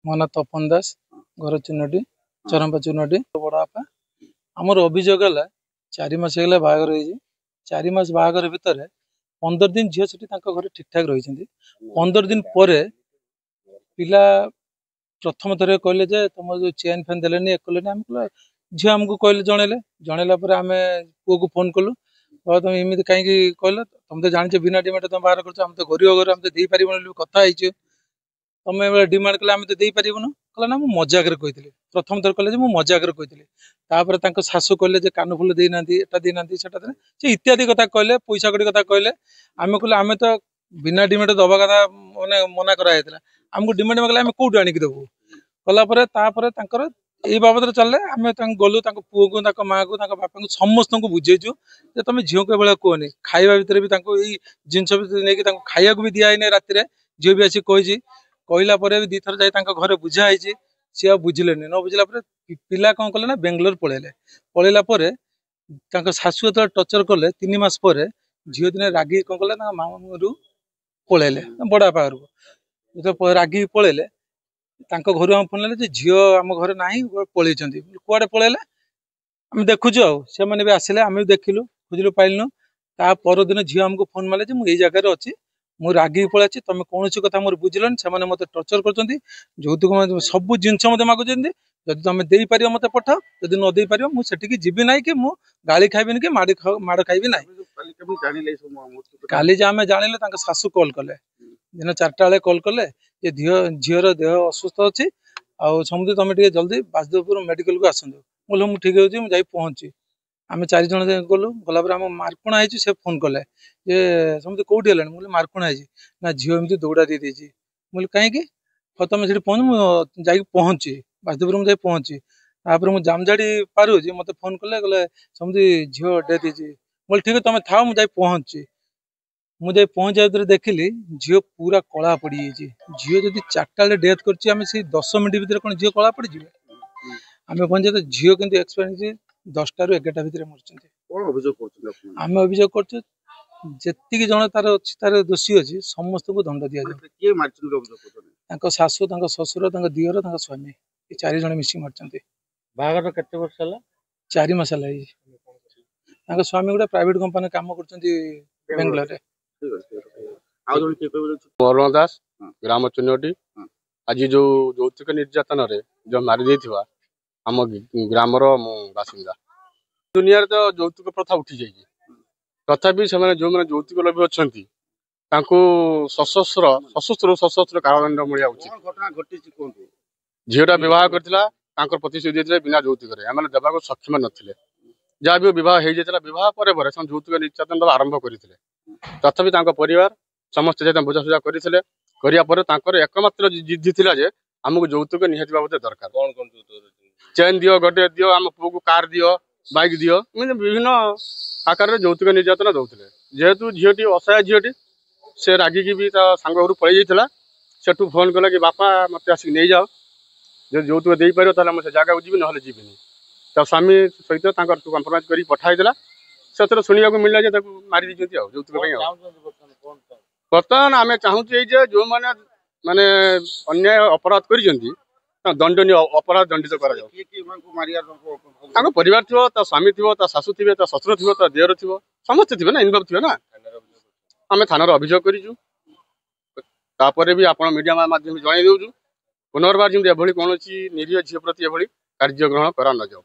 मो ना तपन दास घर चिन्हटी चरमपा चिन्हटी बड़ापा आमर अभियोग है 4 मास है बाहर 4 मास बाहर भितर 15 दिन झील से घर ठीक ठाक रही 15 दिन पर पिला प्रथम थर कहले तुम जो चेन फैन देने आम झील आमको कहले जनइला आम पुओ को फोन कलु तुम इमती कहीं कहल तुम तो जान बिना डिमांड तुम बाहर कर तो गरीब घर आम तो पार कथा तुम डिमांड कले आम तो पारूनु कहला ना मुझे मजाक कही प्रथम थर कहले मजाक कही शाशु कहले कानफुल देना देना से इत्यादि कथा कहले पैसा कड़ी कथा कहले आम कहले आम तो बिना डिमांड दबा कथा मैंने मना कराई आमको डिमांड मांगले आम कौट आणिक देवु कलापर ये बाबद चलने आम गलु पुओ को माँ को बापा को समस्त को बुझेचु तुम झील को भाया कहनी खाଇବା भितर भी जिनस नहीं खाया भी दिखाई राति झील भी आसी कही कहला भी दी थर जाए घरे बुझाई सी आ बुझिले न बुझला पिला कौन कले ना बेंगलोर पलैला शाशु जो टर्चर कले 3 मास पर झील दिन रागी कौन कले मामू पलैले बड़ा पाखर रागी पलैले घर आम फोन लगे झील आम घर ना पलि कुआडे पलैले आम देखुचु से मैंने भी आसिले आम भी देखिलु खोजिलु पाइलु ता परदिन झील आमको फोन मारे मुझे जगार अच्छी मुझे रागी पलि तुम कौन कथा मोर बुझिलन से मत टर्चर कर यौतुक सब जिनस मत मागुच जब तुम दे पार मत पठाओ जब न दे पार मुझे जीवी ना कि मुझे गाली खाइबी कि माड़ खाइबी ना काली आम जानिले शाशु कल कले दिन 4टा बेले कल कले झीर देह असुस्थ अच्छी आमुदी तुम जल्दी बासदेवपुर मेडिकल को आसतु मुझे ठीक हो जाए पहुँची आम 4 जन गलु गलापर आम मार्कुणा से फोन कले जे समझे कौटी है मुझे मार्कुणा ना झील एमती दौड़ा दी देती मुझे कहीं तुम से पहुँच मुझे पहुँची बासदेवपुर मुझे पहुँची तापर मुझे जामझाड़ी पार मत फोन कले गले समझे झील डेथ होती बोले ठीक है तुम था मुझे पहुँची मुझे पहुँचा भर देखिली झील पूरा कला पड़ जाइए झील जब 4टा बेले डेथ कर 10 मिनट भर कौन झील कला पड़ जाए आम पहुंचे तो झील कि एक्सपायर 10टा ରୁ 11टा भितर मरते आम अभियोग कर जन तार अच्छी तार दोषी अच्छी समस्त को दंड दि जाए शाशु शशुर दिवर स्वामी 4 जन मिसिक मारते बाहर केते वर्ष है 4 मास है स्वामी गोटे प्राइवेट कंपानी काम कर बेंगलोर मोहन दास ग्राम चुनटी आज जो यौतुक निर्यातन जो मारी आम ग्रामर बासिंदा दुनिया तो यौतुक प्रथा उठी जाइए तथापि से जो मैंने यौतुक लोभी अच्छा सशस्त्र कारादंड मिलवा उचित झीटा बहुत कर प्रतिश्रुति देते बिना यौतुक आम देवा सक्षम नथिले जहाँ भी बहुत हो जाता बहुत पर यौतुक निर्यातन आरंभ करते तथापि परिवार समस्त बुझासुझा करते एकमात्र जिद्दी थिला जे आमको यौतुक निहाती बाबद दरकार चेन दियो गटे दियो आम पुओ को कार दियो बाइक दियो विभिन्न आकार यौतुक निर्यातन दौले जेहेतु झीटी असहाय झीटी से रागिकी भी सांग घर पलि जाइए सेठू फोन कला कि बापा मत आसिक नहीं जाओ जो यौतुक दे पार से जगह जी ना जीविनी तो स्वामी सहित कम्प्रोमाइज कर पठाईला से शुणा मिलला मारी यौतुक बर्तमान आम चाहूँ जो मैंने माने अन्याय अपराध कर दंडनीय अपराध दंडित कर परिवार थो स्वामी थो शाशु थे शशुर थो देवर थो समस्त थे ना इनवल्व थे ना आम थाना अभियोग कर भी आप मीडिया माध्यम जन दौचु पुनर्बार जमी कौन निरीह झील प्रति कार्यग्रहण करा न जाऊ।